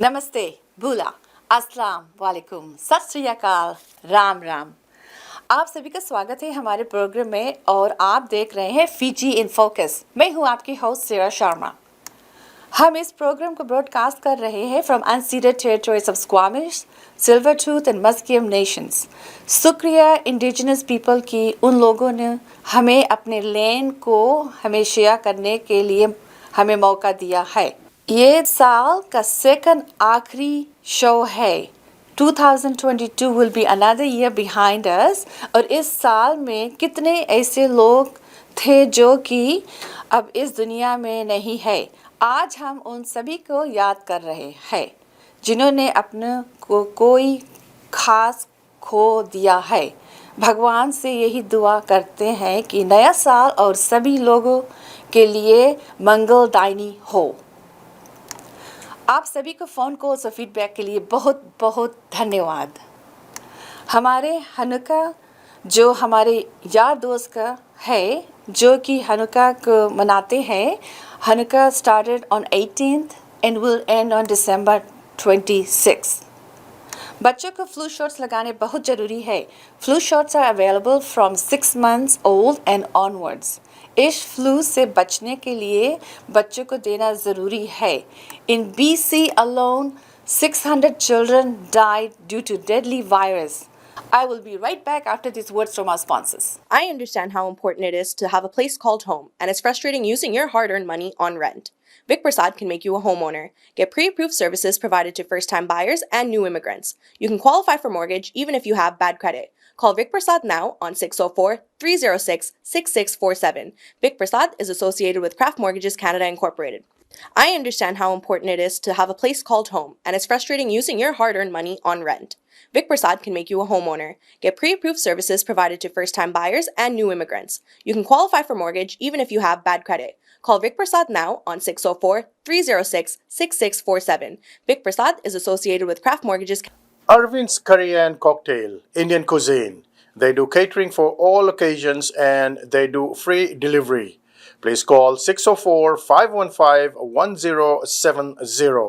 नमस्ते, भूला, अस्सलाम वालेकुम, सत श्री अकाल, राम राम। आप सभी का स्वागत है हमारे प्रोग्राम में और आप देख रहे हैं फीजी इन फोकस। मैं हूं आपकी होस्ट सेरा शर्मा। हम इस प्रोग्राम को ब्रॉडकास्ट कर रहे हैं from unceded territories of Squamish, Tsleil-Waututh and Musqueam nations. शुक्रिया इंडिजिनस पीपल की, उन लोगों ने हमें अपने लैंड को हमें शेयर करने के लिए हमें मौका दिया है। ये साल का सेकंड आखिरी शो है। 2022 will be another year behind us। और इस साल में कितने ऐसे लोग थे जो कि अब इस दुनिया में नहीं है। आज हम उन सभी को याद कर रहे हैं जिन्होंने अपने को कोई खास खो दिया है। भगवान से यही दुआ करते हैं कि नया साल और सभी लोगों के लिए मंगलदायी हो। आप सभी को फ़ोन कॉल्स और फीडबैक के लिए बहुत बहुत धन्यवाद। हमारे हनुका जो हमारे यार दोस्त का है जो कि हनुका को मनाते हैं। Hanukkah started on 18th and will and on December 26। बच्चों को फ्लू शॉट्स लगाने बहुत ज़रूरी है। Flu shots are available from 6 months old and onwards. इस फ्लू से बचने के लिए बच्चों को देना ज़रूरी है। इन BC alone, 600 children died due to deadly virus. I will be right back after these words from our sponsors. I understand how important it is to have a place called home, and it's frustrating using your hard-earned money on rent. Vic Prasad can make you a homeowner. Get pre-approved services provided to first-time buyers and new immigrants. You can qualify for mortgage even if you have bad credit. Call Vic Prasad now on 604-306-6647. Vic Prasad is associated with Craft Mortgages Canada Incorporated. I understand how important it is to have a place called home, and it's frustrating using your hard-earned money on rent. Vic Prasad can make you a homeowner. Get pre-approved services provided to first-time buyers and new immigrants. You can qualify for mortgage even if you have bad credit. Call Vic Prasad now on 604-306-6647. Vic Prasad is associated with Craft Mortgages. Arvind's Curry and Cocktail, Indian cuisine. They do catering for all occasions and they do free delivery. Please call 604-515-1070.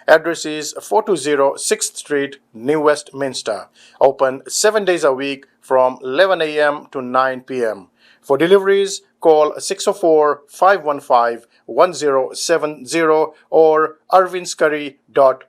Address is 420 6th Street, New Westminster. Open 7 days a week from 11 a.m. to 9 p.m. For deliveries, call 604-515-1070 or arvindscurry.com.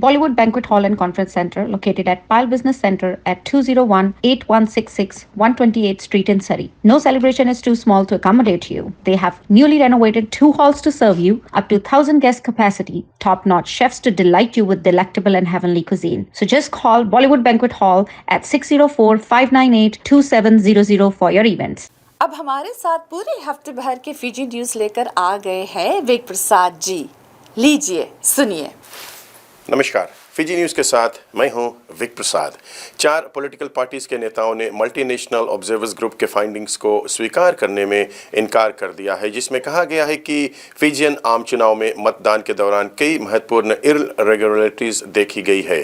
Bollywood Banquet Hall and Conference Center, located at Pile Business Center at 201-8166 128th Street in Surrey. No celebration is too small to accommodate you. They have newly renovated 2 halls to serve you, up to 1,000 guest capacity, top-notch chefs to delight you with delectable and heavenly cuisine. So just call Bollywood Banquet Hall at 604-598-2700 for your events. अब हमारे साथ पूरे हफ्ते भर के Fiji news लेकर आ गए हैं विक प्रसाद जी। लीजिए सुनिए। नमस्कार, फीजी न्यूज़ के साथ मैं हूं विक प्रसाद। 4 पॉलिटिकल पार्टीज़ के नेताओं ने मल्टीनेशनल ऑब्जर्वर्स ग्रुप के फाइंडिंग्स को स्वीकार करने में इनकार कर दिया है, जिसमें कहा गया है कि फिजियन आम चुनाव में मतदान के दौरान कई महत्वपूर्ण इरेगुलरिटीज़ देखी गई है।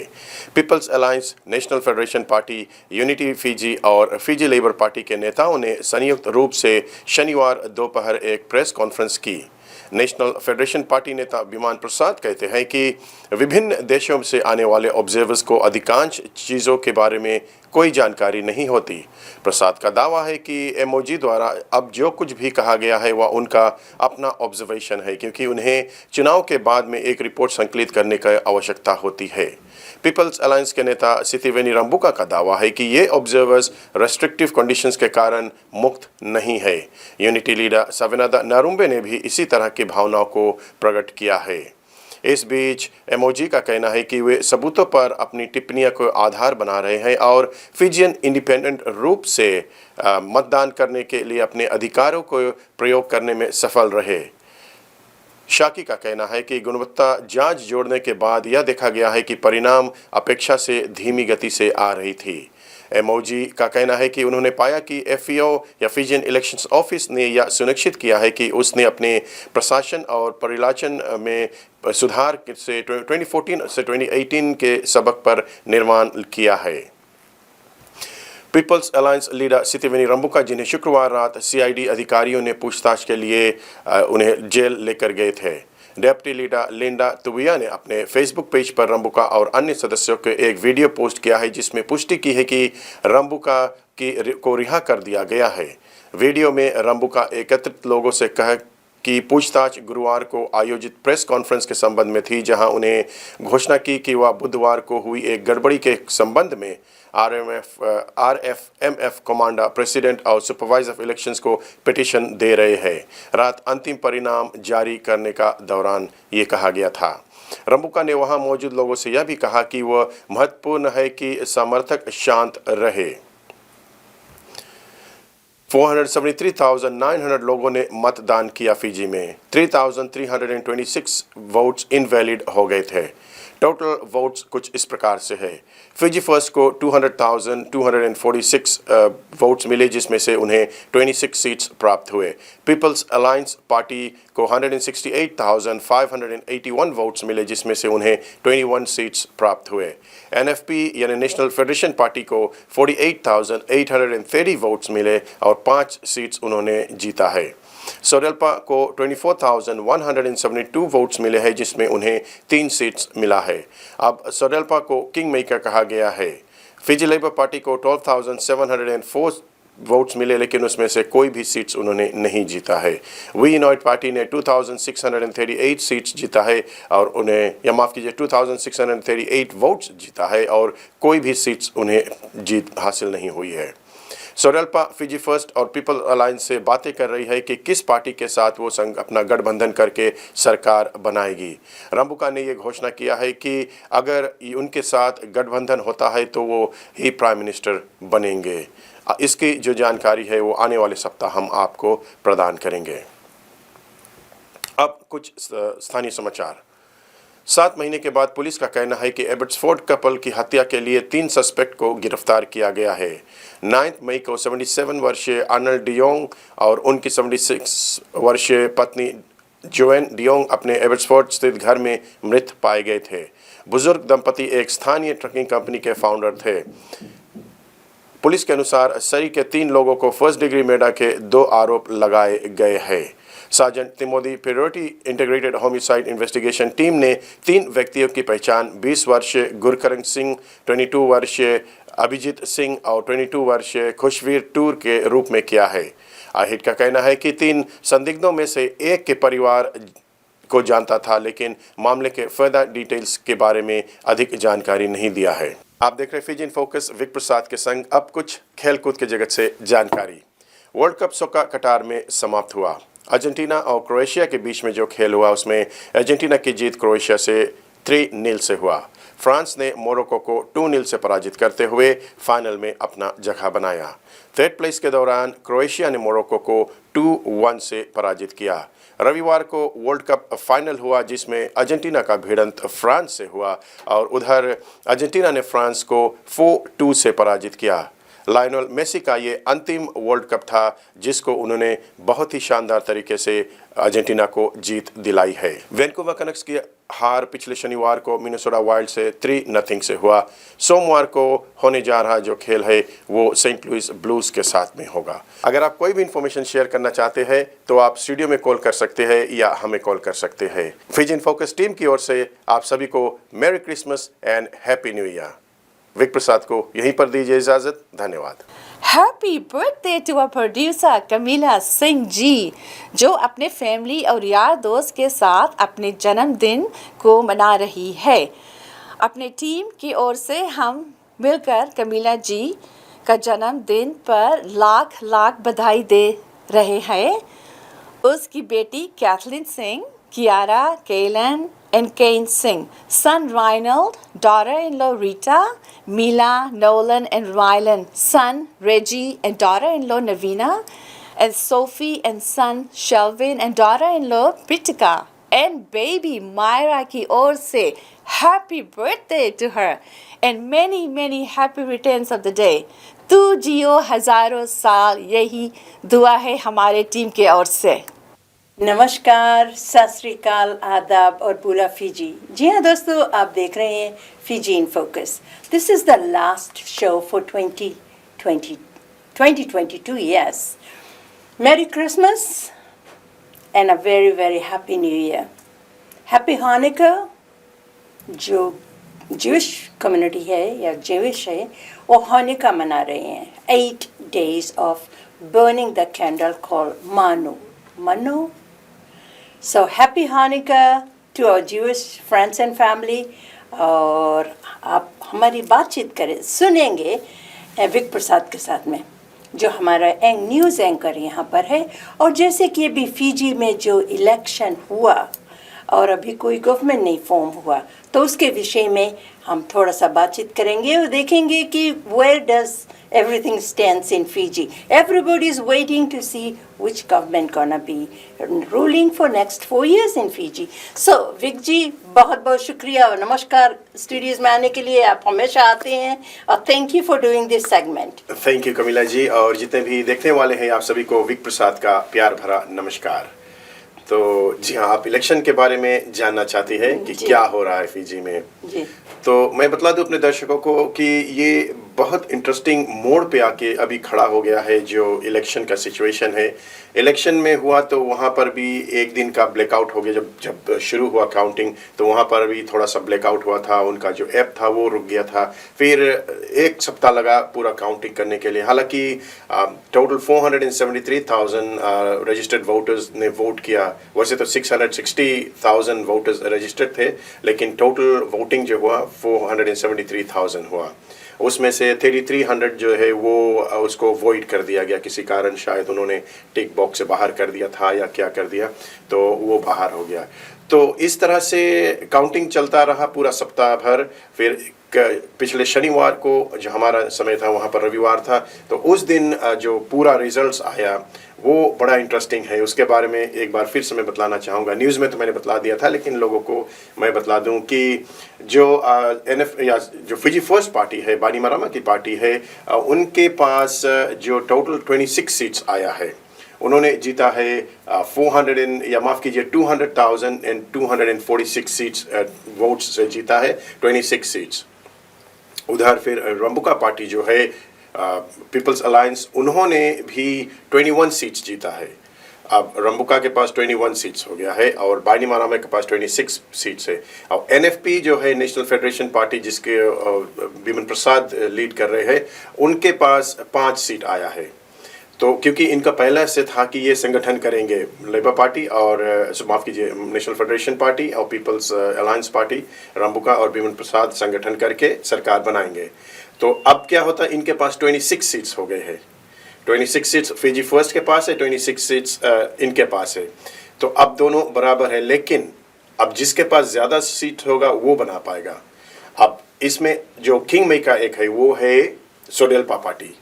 Peoples alliance, national federation party, unity Fiji और फीजी लेबर पार्टी के नेताओं ने संयुक्त रूप से शनिवार दोपहर एक प्रेस कॉन्फ्रेंस की। नेशनल फेडरेशन पार्टी नेता विमान प्रसाद कहते हैं कि विभिन्न देशों से आने वाले ऑब्जर्वर्स को अधिकांश चीज़ों के बारे में कोई जानकारी नहीं होती। प्रसाद का दावा है कि एमओजी द्वारा अब जो कुछ भी कहा गया है वह उनका अपना ऑब्जर्वेशन है, क्योंकि उन्हें चुनाव के बाद में एक रिपोर्ट संकलित करने की आवश्यकता होती है। पीपल्स अलायंस के नेता सितिवेनी रंबुका का दावा है कि ये ऑब्जर्वर्स रेस्ट्रिक्टिव कंडीशंस के कारण मुक्त नहीं है। यूनिटी लीडर सविनादा नारुम्बे ने भी इसी तरह की भावनाओं को प्रकट किया है। इस बीच एमओजी का कहना है कि वे सबूतों पर अपनी टिप्पणियों को आधार बना रहे हैं और फिजियन इंडिपेंडेंट रूप से मतदान करने के लिए अपने अधिकारों को प्रयोग करने में सफल रहे। शाकी का कहना है कि गुणवत्ता जांच जोड़ने के बाद यह देखा गया है कि परिणाम अपेक्षा से धीमी गति से आ रही थी। एमओजी का कहना है कि उन्होंने पाया कि एफईओ या फिजियन इलेक्शंस ऑफिस ने यह सुनिश्चित किया है कि उसने अपने प्रशासन और परिचालन में सुधार से 2014 से 2018 के सबक पर निर्माण किया है। पीपल्स अलायंस लीडर सितिवेनी रंबुका, जिन्हें शुक्रवार रात सीआईडी अधिकारियों ने पूछताछ के लिए उन्हें जेल लेकर गए थे, डेप्टी लीडर लिंडा तुबिया ने अपने फेसबुक पेज पर रंबुका और अन्य सदस्यों के एक वीडियो पोस्ट किया है जिसमें पुष्टि की है कि रंबुका को रिहा कर दिया गया है। वीडियो में रंबुका एकत्रित लोगों से कहा कि पूछताछ गुरुवार को आयोजित प्रेस कॉन्फ्रेंस के संबंध में थी, जहां उन्हें घोषणा की कि वह बुधवार को हुई एक गड़बड़ी के संबंध में आरएफएमएफ कमांडर, प्रेसिडेंट और सुपरवाइजर ऑफ इलेक्शंस को पिटीशन दे रहे हैं। रात अंतिम परिणाम जारी करने का दौरान ये कहा गया था। रंबुका ने वहां मौजूद लोगों से यह भी कहा कि वह महत्वपूर्ण है कि समर्थक शांत रहे। 473,900 लोगों ने मतदान किया। फिजी में 3,326 वोट्स इनवैलिड हो गए थे। टोटल वोट्स कुछ इस प्रकार से है। फिजी फर्स्ट को 200,246 वोट्स मिले, जिसमें से उन्हें 26 सीट्स प्राप्त हुए। पीपल्स अलायंस पार्टी को 168,581 वोट्स मिले, जिसमें से उन्हें 21 सीट्स प्राप्त हुए। एनएफपी यानी नेशनल फेडरेशन पार्टी को 48,830 वोट्स मिले और 5 सीट्स उन्होंने जीता है। सोडेल्पा को 24,172 वोट्स मिले हैं, जिसमें उन्हें 3 सीट्स मिला है। अब सोडेल्पा को किंग मेकर कहा गया है। फिजी लेबर पार्टी को 12,704 वोट्स मिले, लेकिन उसमें से कोई भी सीट्स उन्होंने नहीं जीता है। वी यूनाइट पार्टी ने 2,638 सीट्स जीता है और उन्हें, या माफ़ कीजिए, 2,638 वोट्स जीता है और कोई भी सीट्स उन्हें जीत हासिल नहीं हुई है। सोडेल्पा फिजी फर्स्ट और पीपल अलायंस से बातें कर रही है कि किस पार्टी के साथ वो संघ अपना गठबंधन करके सरकार बनाएगी। रंबुका ने ये घोषणा किया है कि अगर उनके साथ गठबंधन होता है तो वो ही प्राइम मिनिस्टर बनेंगे। इसकी जो जानकारी है वो आने वाले सप्ताह हम आपको प्रदान करेंगे। अब कुछ स्थानीय समाचार। 7 महीने के बाद पुलिस का कहना है कि एबट्सफोर्ड कपल की हत्या के लिए 3 सस्पेक्ट को गिरफ्तार किया गया है। 9 मई को 77 वर्षीय अर्नल्ड डियोंग और उनकी 76 वर्षीय पत्नी जोएन डियोंग अपने एबट्सफोर्ड स्थित घर में मृत पाए गए थे। बुजुर्ग दंपति एक स्थानीय ट्रकिंग कंपनी के फाउंडर थे। पुलिस के अनुसार सरी के 3 लोगों को फर्स्ट डिग्री मर्डर के 2 आरोप लगाए गए हैं। Sergeant Timothy Perotti integrated homicide investigation team ने 3 व्यक्तियों की पहचान 20 वर्षीय गुरकरण सिंह, 22 वर्षीय अभिजीत सिंह और 22 वर्षीय खुशवीर टूर के रूप में किया है। आहिद का कहना है कि 3 संदिग्धों में से एक के परिवार को जानता था, लेकिन मामले के फर्दर डिटेल्स के बारे में अधिक जानकारी नहीं दिया है। आप देख रहे फिजी इन फोकस विक प्रसाद के संग। अब कुछ खेलकूद के जगत से जानकारी। वर्ल्ड कप सोका कटार में समाप्त हुआ। अर्जेंटीना और क्रोएशिया के बीच में जो खेल हुआ उसमें अर्जेंटीना की जीत क्रोएशिया से 3-0 से हुआ। फ्रांस ने मोरक्को को 2-0 से पराजित करते हुए फाइनल में अपना जगह बनाया। थर्ड प्लेस के दौरान क्रोएशिया ने मोरक्को को 2-1 से पराजित किया। रविवार को वर्ल्ड कप फाइनल हुआ, जिसमें अर्जेंटीना का भिड़ंत फ्रांस से हुआ और उधर अर्जेंटीना ने फ्रांस को 4-2 से पराजित किया। लायनल मेसी का ये अंतिम वर्ल्ड कप था, जिसको उन्होंने बहुत ही शानदार तरीके से अर्जेंटीना को जीत दिलाई है। वैंकूवर कैनुक्स की हार पिछले शनिवार को मिनेसोटा वाइल्ड से 3-0 से हुआ। सोमवार को होने जा रहा जो खेल है वो सेंट लुइस ब्लूज के साथ में होगा। अगर आप कोई भी इन्फॉर्मेशन शेयर करना चाहते हैं तो आप स्टूडियो में कॉल कर सकते हैं या हमें कॉल कर सकते हैं। फिजी इन फोकस टीम की ओर से आप सभी को merry Christmas and happy new year. Vik Prasad को यहीं पर दीजिए इजाजत। धन्यवाद। Happy birthday to our producer Kamila Singh ji, जो अपने फैमिली और यार दोस्त के साथ अपने जन्मदिन को मना रही है। अपने टीम की ओर से हम मिलकर कमीला जी का जन्मदिन पर लाख लाख बधाई दे रहे हैं। उसकी बेटी Kathleen Singh, Kiara, Kellen and Kane Singh, son Reinald, daughter-in-law Rita, Mila, Nolan and Rylan, son Reggie and daughter-in-law Navina, and Sophie and son Shelvin and daughter-in-law Pritika, and baby Myra की ओर से happy birthday to her and many many happy returns of the day। तू जियो हजारों साल, यही दुआ है हमारे टीम के ओर से। नमस्कार, सत श्री अकाल, आदाब और पूरा फिजी। जी हाँ दोस्तों, आप देख रहे हैं Fiji in focus. This is the last show for 2022। Yes, merry Christmas and a very very happy new year. Happy Hanukkah जो ज्यूश कम्युनिटी है या ज्यूश है वो हानिका मना रहे हैं 8 days of burning the candle called Manu. So happy Hanukkah to our Jewish friends and family. और आप हमारी बातचीत करें सुनेंगे विक प्रसाद के साथ में जो हमारा न्यूज़ एंकर यहाँ पर है। और जैसे कि अभी फिजी में जो इलेक्शन हुआ और अभी कोई गवर्नमेंट नहीं फॉर्म हुआ तो उसके विषय में हम थोड़ा सा बातचीत करेंगे और देखेंगे कि where does everything stands in Fiji. Everybody is waiting to see which government gonna be ruling for next 4 years in Fiji. So, Vic ji बहुत बहुत शुक्रिया और नमस्कार स्टूडियोज में आने के लिए। आप हमेशा आते हैं और thank you for doing this segment. Thank you Kamila ji, और जितने भी देखने वाले हैं आप सभी को विक प्रसाद का प्यार भरा नमस्कार। तो जी हाँ, आप इलेक्शन के बारे में जानना चाहती हैं कि क्या हो रहा है फिजी में। जी तो मैं बतला दूं अपने दर्शकों को कि ये बहुत इंटरेस्टिंग मोड़ पे आके अभी खड़ा हो गया है जो इलेक्शन का सिचुएशन है। इलेक्शन में हुआ तो वहाँ पर भी एक दिन का ब्लैकआउट हो गया। जब शुरू हुआ काउंटिंग तो वहाँ पर भी थोड़ा सा ब्लैकआउट हुआ था, उनका जो ऐप था वो रुक गया था। फिर एक सप्ताह लगा पूरा काउंटिंग करने के लिए। हालांकि टोटल 473,000 रजिस्टर्ड वोटर्स ने वोट किया। वैसे तो 660,000 वोटर्स रजिस्टर्ड थे, लेकिन टोटल वोटिंग जो हुआ 473,000 हुआ। उसमें से 3,300 जो है वो उसको वॉइड कर दिया गया किसी कारण, शायद उन्होंने टिक बॉक्स से बाहर कर दिया था या क्या कर दिया, तो वो बाहर हो गया। तो इस तरह से काउंटिंग चलता रहा पूरा सप्ताह भर। फिर पिछले शनिवार को जो हमारा समय था वहाँ पर रविवार था, तो उस दिन जो पूरा रिजल्ट्स आया वो बड़ा इंटरेस्टिंग है। उसके बारे में एक बार फिर से मैं बतलाना चाहूँगा। न्यूज़ में तो मैंने बतला दिया था, लेकिन लोगों को मैं बतला दूं कि जो NF या जो फिजी फर्स्ट पार्टी है, बानीमारामा की पार्टी है, उनके पास जो टोटल 26 सीट्स आया है, उन्होंने जीता है 246 सीट्स वोट्स से जीता है 26 सीट्स। उधर फिर रंबुका पार्टी जो है पीपल्स अलायंस, उन्होंने भी 21 सीट्स जीता है। अब रंबुका के पास 21 सीट्स हो गया है और बानीमारामा के पास 26 सीट्स है। और NFP जो है नेशनल फेडरेशन पार्टी, जिसके बिमन प्रसाद लीड कर रहे हैं, उनके पास 5 सीट आया है। तो क्योंकि इनका पहला से था कि ये संगठन करेंगे, लेबर पार्टी और माफ़ कीजिए नेशनल फेडरेशन पार्टी और पीपल्स अलायंस पार्टी, रंबुका और बिमन प्रसाद संगठन करके सरकार बनाएंगे। तो अब क्या होता है, इनके पास 26 सीट्स हो गए हैं। 26 सीट्स फिजी फर्स्ट के पास है, 26 सीट्स इनके पास है। तो अब दोनों बराबर है, लेकिन अब जिसके पास ज़्यादा सीट होगा वो बना पाएगा। अब इसमें जो किंग मेकर एक है वो है सोडेल्पा पार्टी।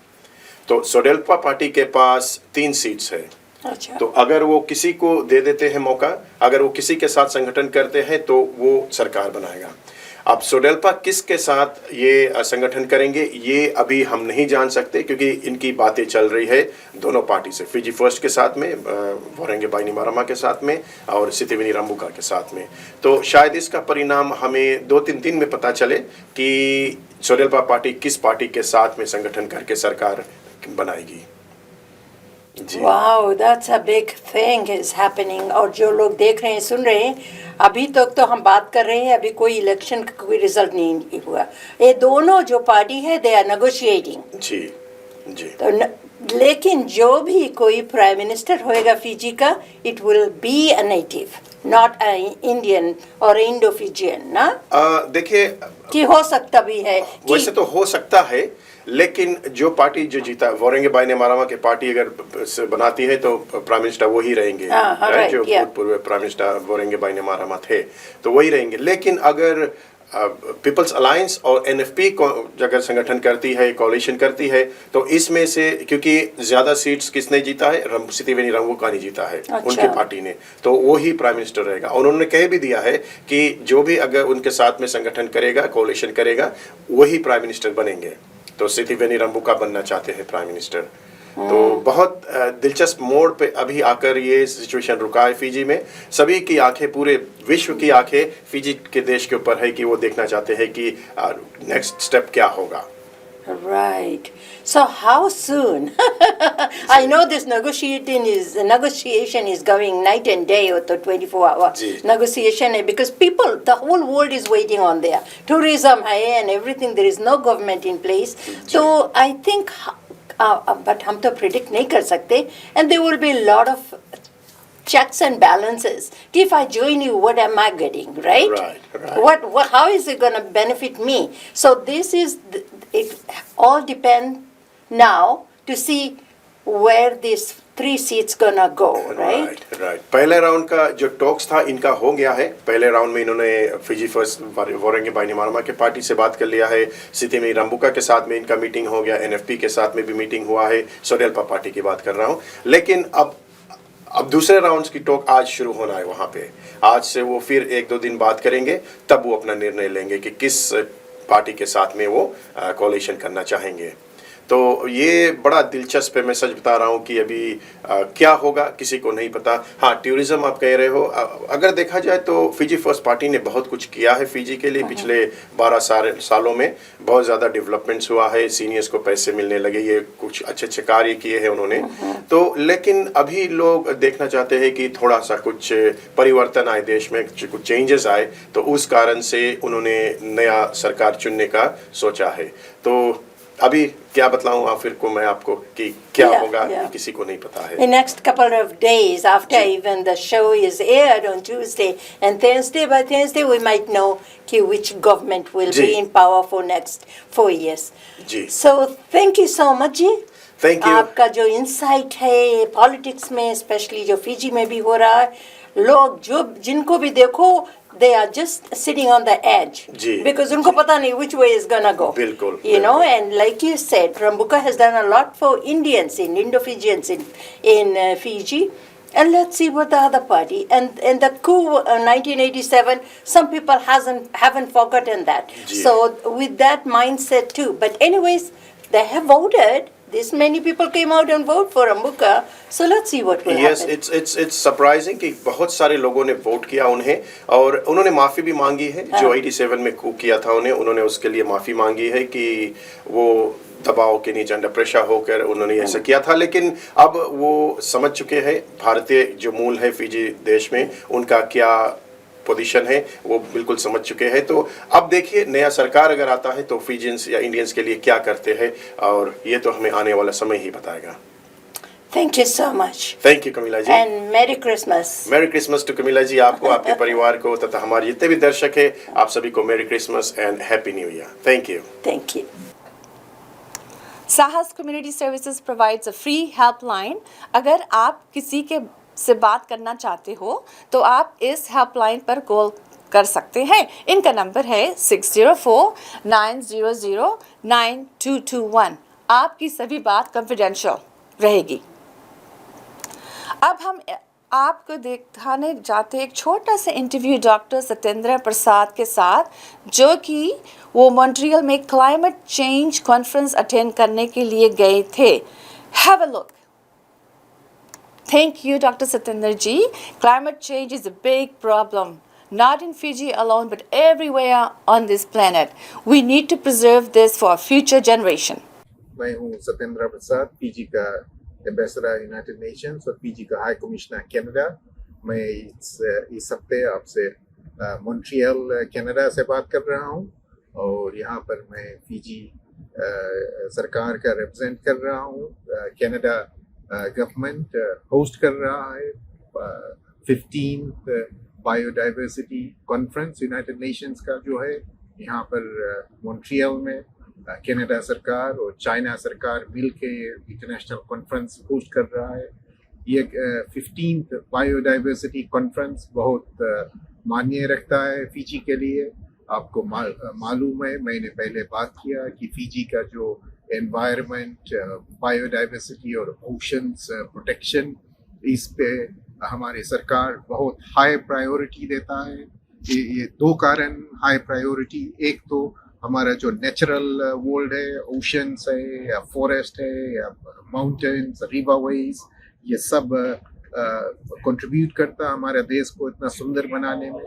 तो सोडेल्पा पार्टी के पास 3 सीट्स है। अच्छा। तो अगर वो किसी को दे देते हैं मौका, अगर वो किसी के साथ संगठन करते हैं तो वो सरकार बनाएगा। अब सोडेल्पा किसके साथ ये संगठन करेंगे ये अभी हम नहीं जान सकते, क्योंकि इनकी बातें चल रही है दोनों पार्टी से, फिजी फर्स्ट के साथ में, वोरेंगे बानीमारामा के साथ में और सितिवेनी रंबुका के साथ में। तो शायद इसका परिणाम हमें 2-3 दिन में पता चले कि सोडेल्पा पार्टी किस पार्टी के साथ में संगठन करके सरकार बनाएगी। Wow, that's a big thing is happening. और जो लोग देख रहे हैं, सुन रहे हैं, अभी तक तो हम बात कर रहे हैं, अभी कोई इलेक्शन का कोई रिजल्ट नहीं हुआ। ये दोनों जो पार्टी है दे आर नेगोशिएटिंग। जी जी। तो लेकिन जो भी कोई प्राइम मिनिस्टर होएगा फिजी का, it will be a native, not a Indian और इंडो फिजियन ना। देखिए कि हो सकता भी है कि वैसे तो हो सकता है, लेकिन जो पार्टी जो जीता, वोरेंगे बानीमारामा की पार्टी अगर बनाती है तो प्राइम मिनिस्टर वही रहेंगे। right, जो भूतपूर्व प्राइम मिनिस्टर वोरेंगे बानीमारामा थे तो वही रहेंगे। लेकिन अगर पीपल्स अलायंस और NFP को अगर संगठन करती है, कोalition करती है, तो इसमें से क्योंकि ज्यादा सीट्स किसने जीता है, सितिवेनी रंबुका ने जीता है। अच्छा। उनकी पार्टी ने, तो वो ही प्राइम मिनिस्टर रहेगा। और उन्होंने कह भी दिया है कि जो भी अगर उनके साथ में संगठन करेगा, कोalition करेगा, वही प्राइम मिनिस्टर बनेंगे। तो सितिवेनी रंबुका बनना चाहते हैं प्राइम मिनिस्टर। तो बहुत दिलचस्प मोड़ पे अभी आकर ये सिचुएशन रुका है फिजी में। सभी की आंखें, पूरे विश्व की आंखें फिजी के देश के ऊपर है कि वो देखना चाहते हैं कि नेक्स्ट स्टेप क्या होगा। Right. So how soon? I know this negotiation is going night and day or the 24-hour ji. negotiation because people, the whole world is waiting on there. Tourism hai and everything. There is no government in place. So I think, but हम तो predict नहीं कर सकते, and there will be a lot of checks and balances. If I join you, what am I getting, right? Right. What how is it going to benefit me? So this is, it all depend now to see where these 3 seats gonna go, right? Right पहले round का जो talks था इनका हो गया है। पहले round में इन्होंने फिजी फर्स्ट वोरेंगे बाइनिमारमा के पार्टी से बात कर लिया है, सितिमी रंबुका के साथ में इनका मीटिंग हो गया, एनएफपी के साथ में भी मीटिंग हुआ है, सोडेल्पा पार्टी की बात कर रहा हूँ। लेकिन अब दूसरे राउंड्स की टॉक आज शुरू होना है वहाँ पे। आज से वो फिर 1-2 दिन बात करेंगे, तब वो अपना निर्णय लेंगे कि किस पार्टी के साथ में वो कोalition करना चाहेंगे। तो ये बड़ा दिलचस्प है। मैं सच बता रहा हूँ कि अभी क्या होगा किसी को नहीं पता। हाँ, टूरिज्म आप कह रहे हो, अगर देखा जाए तो फिजी फर्स्ट पार्टी ने बहुत कुछ किया है फिजी के लिए। पिछले 12 सालों में बहुत ज़्यादा डेवलपमेंट्स हुआ है, सीनियर्स को पैसे मिलने लगे, ये कुछ अच्छे कार्य किए हैं उन्होंने। तो लेकिन अभी लोग देखना चाहते हैं कि थोड़ा सा कुछ परिवर्तन आए देश में, कुछ चेंजेस आए, तो उस कारण से उन्होंने नया सरकार चुनने का सोचा है। तो अभी क्या बतलाऊं फिर को मैं आपको कि क्या होगा, किसी को नहीं पता है। In next couple of days after even the show is aired on Tuesday and Thursday, by Thursday we might know which government will be in power for next 4 years. Ji. So thank you so much ji. Thank you. आपका जो insight है politics में, specially जो Fiji में भी हो रहा है, लोग जो जिनको भी देखो they are just sitting on the edge ji, because उनको पता नहीं which way is gonna go. बिल्कुल, You know, and like you said, Rambuka has done a lot for Indians, in Indo-Fijians in Fiji. And let's see what the other party and the coup 1987. Some people haven't forgotten that. Ji. So with that mindset too. But anyways, they have voted. This many people came out and vote for Rambuka. So let's see what will Yes, happen. it's surprising कि बहुत सारे लोगों ने vote किया उन्हें, और उन्होंने माफ़ी भी मांगी है। जो 87 में coup किया था उन्होंने उसके लिए माफ़ी मांगी है कि वो दबाव के नीचे अंडर प्रेशर होकर उन्होंने ऐसा किया था। लेकिन अब वो समझ चुके हैं भारतीय जो मूल है फिजी देश में, उनका क्या पोजीशन है, वो बिल्कुल समझ चुके हैं। तो अब देखिए नया सरकार अगर आता है तो फिजियंस या इंडियंस के लिए क्या करते हैं, और ये तो हमें आने वाला समय ही बताएगा। Thank you so much. Thank you Kamila ji. And Merry Christmas. Merry Christmas to Kamila ji, आपको, आपके परिवार को तथा हमारे जितने भी दर्शक हैं, आप सभी को merry Christmas and happy new year. Thank you. Thank you. साहस community services provides a free helpline. अगर आप किसी के से बात करना चाहते हो तो आप इस हेल्पलाइन पर कॉल कर सकते हैं। इनका नंबर है 604-900-9221। आपकी सभी बात कॉन्फिडेंशियल रहेगी। अब हम आपको दिखाने जाते हैं एक छोटा सा इंटरव्यू डॉक्टर सत्येंद्र प्रसाद के साथ, जो कि वो मॉन्ट्रियल में क्लाइमेट चेंज कॉन्फ्रेंस अटेंड करने के लिए गए थे। Have a look. Thank you, Dr. Satyendra ji. Climate change is a big problem, not in Fiji alone, but everywhere on this planet. We need to preserve this for our future generation. मैं हूँ सत्येंद्र प्रसाद, Fiji का ambassador United Nations और Fiji का high commissioner Canada. मैं इस हफ्ते आपसे Montreal Canada से बात कर रहा हूँ, और यहाँ पर मैं फीजी सरकार का रिप्रेजेंट कर रहा हूँ। कनाडा गवर्नमेंट होस्ट कर रहा है 15th biodiversity conference United Nations का जो है, यहाँ पर मॉन्ट्रियल में कनाडा सरकार और चाइना सरकार मिल के इंटरनेशनल कॉन्फ्रेंस होस्ट कर रहा है। ये 15th बायोडाइवर्सिटी कॉन्फ्रेंस बहुत मायने रखता है फीजी के लिए। आपको मालूम है, मैंने पहले बात किया कि फीजी का जो एनवायरनमेंट, बायोडाइवर्सिटी और ओशंस प्रोटेक्शन, इस पे हमारी सरकार बहुत हाई प्रायोरिटी देता है। ये 2 कारण हाई प्रायोरिटी, एक तो हमारा जो नेचुरल वर्ल्ड है, ओशंस है या फॉरेस्ट है या माउंटेन्स, रिवरवेज, ये सब कंट्रीब्यूट करता हमारे देश को इतना सुंदर बनाने में,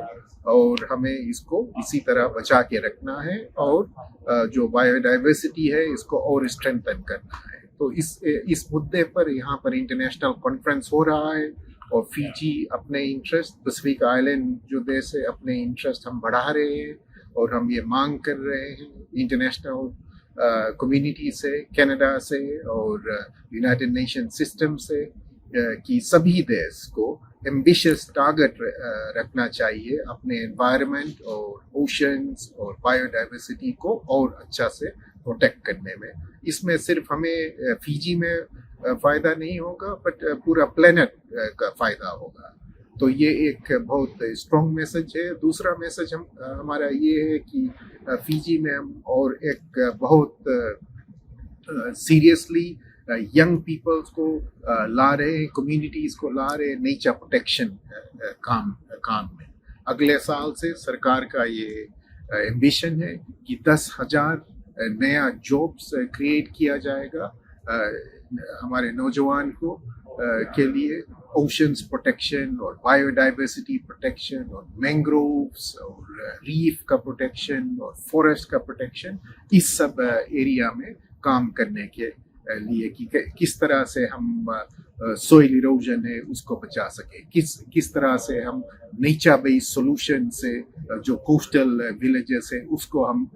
और हमें इसको इसी तरह बचा के रखना है, और जो बायोडाइवर्सिटी है इसको और स्ट्रेंथन करना है। तो इस मुद्दे पर यहाँ पर इंटरनेशनल कॉन्फ्रेंस हो रहा है, और फीजी अपने इंटरेस्ट, पैसिफिक आइलैंड जो देश है अपने इंटरेस्ट हम बढ़ा रहे हैं, और हम ये मांग कर रहे हैं इंटरनेशनल कम्युनिटी से, कनाडा से और यूनाइटेड नेशन सिस्टम से कि सभी देश को एम्बिशियस टारगेट रखना चाहिए अपने एनवायरनमेंट और ओशंस और बायोडाइवर्सिटी को और अच्छा से प्रोटेक्ट करने में। इसमें सिर्फ हमें फीजी में फ़ायदा नहीं होगा, बट पूरा प्लेनेट का फ़ायदा होगा। तो ये एक बहुत स्ट्रॉन्ग मैसेज है। दूसरा मैसेज हमारा ये है कि फीजी में हम और एक बहुत सीरियसली यंग पीपल्स को ला रहे हैं, कम्युनिटीज़ को ला रहे हैं नेचर प्रोटेक्शन काम में। अगले साल से सरकार का ये एम्बिशन है कि 10,000 नया जॉब्स क्रिएट किया जाएगा हमारे नौजवान को के लिए, ओशंस प्रोटेक्शन और बायोडाइवर्सिटी प्रोटेक्शन और मैंग्रोव्स और रीफ का प्रोटेक्शन और फॉरेस्ट का प्रोटेक्शन, इस सब एरिया में काम करने के लिए कि किस तरह से हम सोइल इरोजन है उसको बचा सके, किस तरह से हम नेचर बेस्ड सॉल्यूशन से जो कोस्टल विलेजेस है उसको हम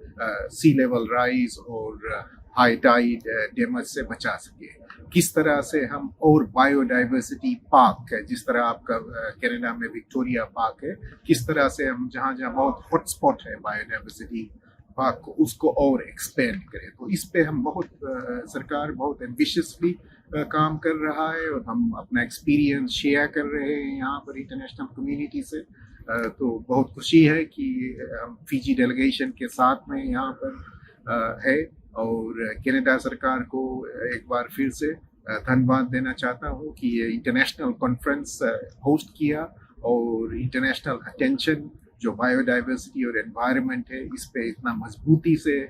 सी लेवल राइज और हाई टाइड डैमेज से बचा सके, किस तरह से हम और बायोडाइवर्सिटी पार्क है, जिस तरह आपका कनाडा में विक्टोरिया पार्क है, किस तरह से हम जहाँ बहुत हॉटस्पॉट है बायोडाइवर्सिटी पार्क को उसको और एक्सपेंड करें। तो इस पे हम सरकार बहुत एम्बिशियसली काम कर रहा है, और हम अपना एक्सपीरियंस शेयर कर रहे हैं यहाँ पर इंटरनेशनल कम्युनिटी से। तो बहुत खुशी है कि हम फीजी डेलीगेशन के साथ में यहाँ पर है, और कनाडा सरकार को एक बार फिर से धन्यवाद देना चाहता हूँ कि ये इंटरनेशनल कॉन्फ्रेंस होस्ट किया, और इंटरनेशनल अटेंशन जो बायोडाइवर्सिटी और एनवायरनमेंट है इस पे इतना मजबूती से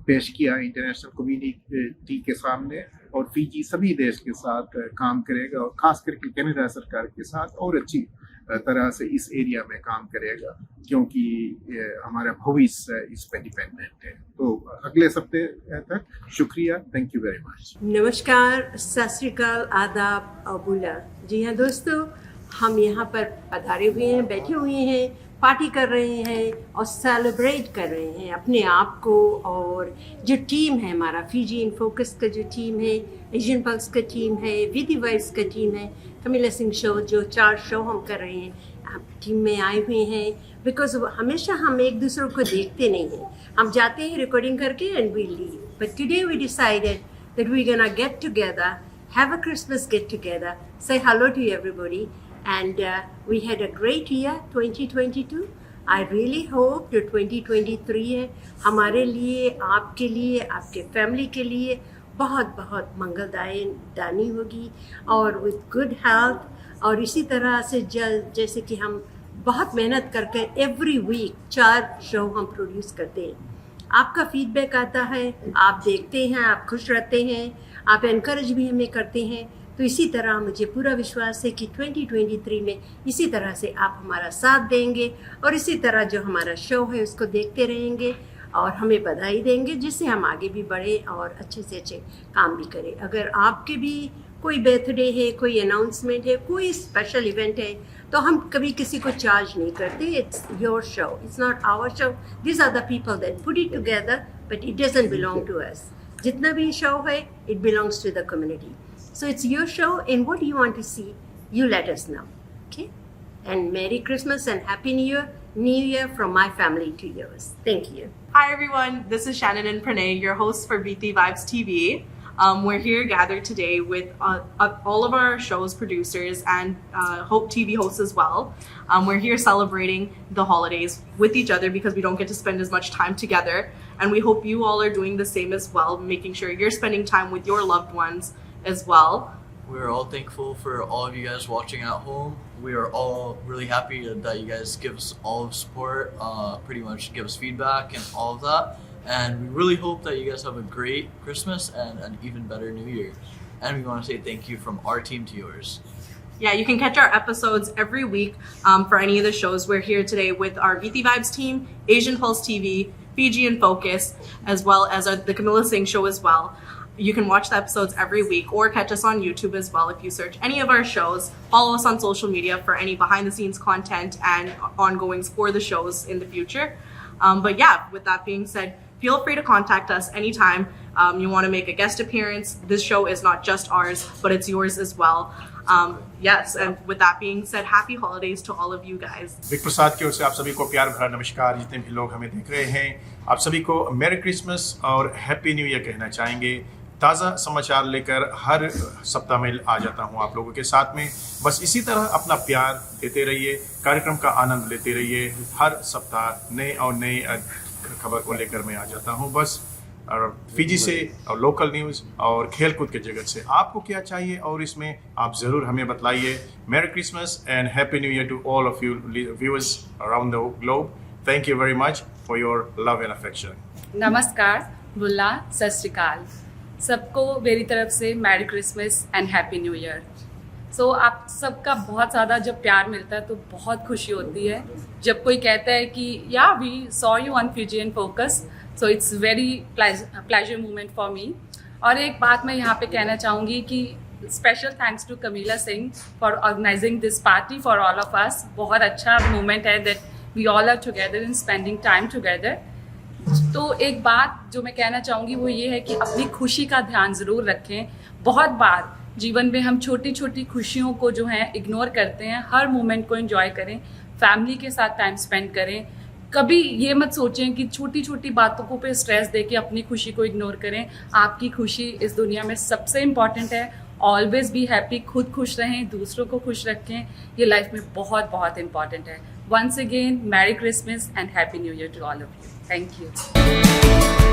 पेश किया इंटरनेशनल कम्युनिटी के सामने, और फीजी सभी देश के साथ काम करेगा, और खास करके कनाडा सरकार के साथ और अच्छी तरह से इस एरिया में काम करेगा, क्योंकि हमारा भविष्य इस पे डिपेंडेंट है। तो अगले हफ्ते तक शुक्रिया, थैंक यू वेरी मच। नमस्कार, सत श्री अकाल, आदाब और बुला। जी हाँ दोस्तों, हम यहाँ पर पधारे हुए हैं, बैठे हुए हैं, पार्टी कर रहे हैं और सेलिब्रेट कर रहे हैं अपने आप को। और जो टीम है हमारा फीजी इन फोकस का जो टीम है, एशियन पल्स का टीम है, विधि वाइब्स का टीम है, कमिला सिंह शो, जो 4 शो हम कर रहे हैं, टीम में आए हुए हैं बिकॉज हमेशा हम एक दूसरे को देखते नहीं हैं। हम जाते हैं रिकॉर्डिंग करके and we leave, but today we decided that we gonna get together, have a Christmas get together, say hello to everybody, and we had a great year 2022. I really hope जो 2023 है हमारे लिए, आपके लिए, आपके family के लिए बहुत बहुत मंगलदायी होगी, और with good health, और इसी तरह से जैसे कि हम बहुत मेहनत करके एवरी वीक 4 शो हम प्रोड्यूस करते हैं। आपका फीडबैक आता है, आप देखते हैं, आप खुश रहते हैं, आप एनकरेज भी हमें करते हैं। तो इसी तरह मुझे पूरा विश्वास है कि 2023 में इसी तरह से आप हमारा साथ देंगे, और इसी तरह जो हमारा शो है उसको देखते रहेंगे और हमें बधाई देंगे, जिससे हम आगे भी बढ़ें और अच्छे से अच्छे काम भी करें। अगर आपके भी कोई बर्थडे है, कोई अनाउंसमेंट है, कोई स्पेशल इवेंट है, तो हम कभी किसी को चार्ज नहीं करते। It's your show, it's not our show. This are the people that put it together, but it doesn't belong to us. जितना भी शो है, it belongs to the community. So it's your show, and what do you want to see? You let us know, okay? And Merry Christmas and Happy New Year from my family to yours. Thank you. Hi everyone, this is Shannon and Pranay, your hosts for BT Vibes TV. We're here gathered today with all of our show's producers and Hope TV hosts as well. We're here celebrating the holidays with each other because we don't get to spend as much time together. And we hope you all are doing the same as well, making sure you're spending time with your loved ones as well. We're all thankful for all of you guys watching at home. We are all really happy that you guys give us all of support, pretty much give us feedback and all of that. And we really hope that you guys have a great Christmas and an even better New Year. and we want to say thank you from our team to yours. Yeah, you can catch our episodes every week for any of the shows. We're here today with our VT Vibes team, Asian Pulse TV, Fiji in Focus, as well as the Camilla Singh show as well. You can watch the episodes every week or catch us on YouTube as well if you search any of our shows. Follow us on social media for any behind the scenes content and ongoings for the shows in the future. But yeah, with that being said, feel free to contact us anytime you want to make a guest appearance. This show is not just ours, but it's yours as well. Yes, and with that being said, happy holidays to all of you guys. Vic Prasad की ओर से आप सभी को प्यार भरा नमस्कार। जितने भी लोग हमें देख रहे हैं, आप सभी को मेरी क्रिसमस और हैप्पी न्यू ईयर कहना चाहेंगे। ताज़ा समाचार लेकर हर सप्ताह में आ जाता हूं आप लोगों के साथ में। बस इसी तरह अपना प्यार देते रहिए, कार्यक्रम का आनंद लेते रहिए। हर सप्ताह नए और नए खबर को लेकर मैं आ जाता हूं। बस फिजी से और लोकल न्यूज़ और खेलकूद के जगत से आपको क्या चाहिए और इसमें आप ज़रूर हमें बतलाइए। Merry Christmas and happy new year to all of you viewers around the globe. Thank you very much for your love and affection. नमस्कार, बुल्ला, सत श्री अकाल। सबको मेरी तरफ से merry Christmas and happy new year. So आप सबका बहुत ज़्यादा जब प्यार मिलता है तो बहुत खुशी होती है जब कोई कहता है कि yeah we saw you on Fiji in focus. So it's very pleasure moment for me. और एक बात मैं यहाँ पे कहना चाहूँगी कि special thanks to Kamila Singh for organising this party for all of us. बहुत अच्छा मोमेंट है that we all are together in spending time together. तो एक बात जो मैं कहना चाहूँगी वो ये है कि अपनी खुशी का ध्यान ज़रूर रखें। बहुत बार जीवन में हम छोटी छोटी खुशियों को जो है इग्नोर करते हैं। हर मोमेंट को एंजॉय करें, फैमिली के साथ टाइम स्पेंड करें। कभी ये मत सोचें कि छोटी छोटी बातों को पे स्ट्रेस दे के अपनी खुशी को इग्नोर करें। आपकी खुशी इस दुनिया में सबसे इम्पॉर्टेंट है। ऑलवेज बी हैप्पी, खुद खुश रहें, दूसरों को खुश रखें। ये लाइफ में बहुत बहुत इम्पॉर्टेंट है। Once again merry Christmas and happy new year to all of you. Thank you.